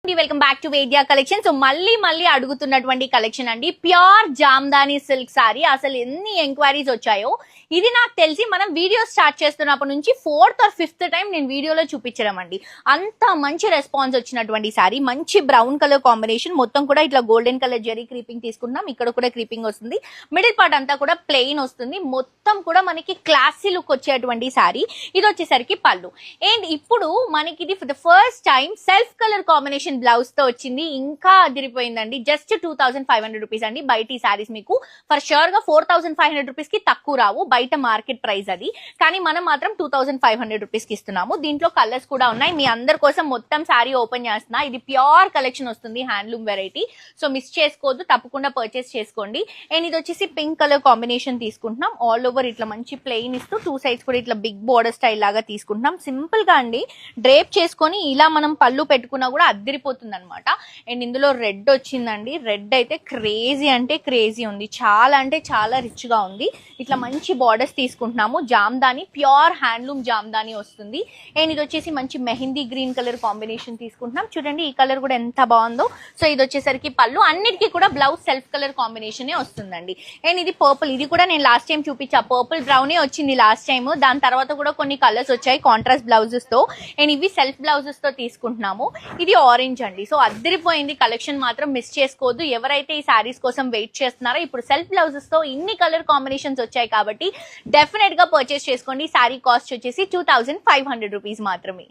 Welcome back to Vedya collection. So మళ్ళీ అడుగుతున్నటువంటి collection అండి, ప్యూర్ జామ్దాని సిల్క్ సారీ. అసలు ఎన్ని ఎంక్వైరీస్ వచ్చాయో. ఇది నాకు తెలిసి మనం వీడియో స్టార్ట్ చేస్తున్నప్పటి నుంచి 4th or 5th టైం నేను వీడియోలో చూపించడం అండి. అంత మంచి రెస్పాన్స్ వచ్చినటువంటి సారీ. మంచి బ్రౌన్ కలర్ కాంబినేషన్, మొత్తం కూడా ఇట్లా గోల్డెన్ కలర్ జరీ క్రీపింగ్ తీసుకున్నాం. ఇక్కడ కూడా క్రీపింగ్ వస్తుంది. మిడిల్ పార్ట్ అంతా కూడా ప్లెయిన్ వస్తుంది. మొత్తం కూడా మనకి క్లాసీ లుక్ వచ్చేటువంటి సారీ. ఇది వచ్చేసరికి పళ్ళు. అండ్ ఇప్పుడు మనకి ఇది for the first time self colour combination blouse తో వచ్చింది. ఇంకా అదిరిపోయిందండి. జస్ట్ 2500 రూపీస్ అండి. బయట ఈ సారీస్ మీకు ఫర్ షూర్ గా 4500 రూపీస్ కి తక్కువ రావు. బయట మార్కెట్ ప్రైస్ అది, కానీ మనం మాత్రం 2500 రూపీస్ కి ఇస్తున్నాము. దీంట్లో కలర్స్ కూడా ఉన్నాయి. మీ అందరి కోసం మొత్తం సారీ ఓపెన్ చేస్తున్నా. ఇది ప్యూర్ కలెక్షన్ వస్తుంది, హ్యాండ్లూమ్ వెరైటీ. సో మిస్ చేసుకోవద్దు, తప్పకుండా పర్చేస్ చేసుకోండి. అండ్ ఇది వచ్చేసి పింక్ కలర్ కాంబినేషన్ తీసుకుంటున్నాం. ఆల్ ఓవర్ ఇట్లా మంచి ప్లెయిన్ ఇస్తూ 2 సైడ్స్ కూడా ఇట్లా బిగ్ బోర్డర్ స్టైల్ లాగా తీసుకుంటున్నాం. సింపుల్ గా అండి, డ్రేప్ చేసుకొని ఇలా మనం పళ్ళు పెట్టుకున్నా కూడా అద్దరిపోతుంది అనమాట. అండ్ ఇందులో రెడ్ వచ్చిందండి. రెడ్ అయితే క్రేజీ అంటే క్రేజీ ఉంది. చాలా అంటే చాలా రిచ్ గా ఉంది. ఇట్లా మంచి బార్డర్స్ తీసుకుంటున్నాము. జామ్దాని, ప్యూర్ హ్యాండ్లూమ్ జామ్దాని వస్తుంది. అండ్ ఇది వచ్చేసి మంచి మెహందీ గ్రీన్ కలర్ కాంబినేషన్ తీసుకుంటున్నాం. చూడండి ఈ కలర్ కూడా ఎంత బాగుందో. సో ఇది వచ్చేసరికి పళ్ళు. అన్నిటికీ కూడా బ్లౌజ్ సెల్ఫ్ కలర్ కాంబినేషన్ వస్తుందండి. అండ్ ఇది పర్పుల్. ఇది కూడా నేను లాస్ట్ టైం చూపించా, పర్పుల్ బ్రౌనే వచ్చింది లాస్ట్ టైం. దాని తర్వాత కూడా కొన్ని కలర్స్ వచ్చాయి కాంట్రాస్ట్ బ్లౌజెస్ తో. అండ్ ఇవి సెల్ఫ్ బ్లౌజెస్ తో తీసుకుంటున్నాము. ఇది ఆరెంజ్ అండి. సో అద్దరిపోయింది కలెక్షన్, మాత్రం మిస్ చేసుకోవద్దు. ఎవరైతే ఈ సారీస్ కోసం వెయిట్ చేస్తున్నారో, ఇప్పుడు సెల్ఫ్ బ్లౌజెస్ తో ఇన్ని కలర్ కాంబినేషన్స్ వచ్చాయి కాబట్టి డెఫినెట్ గా పర్చేస్ చేసుకోండి. సారీ కాస్ట్ వచ్చేసి 2500 రూపీస్ మాత్రమే.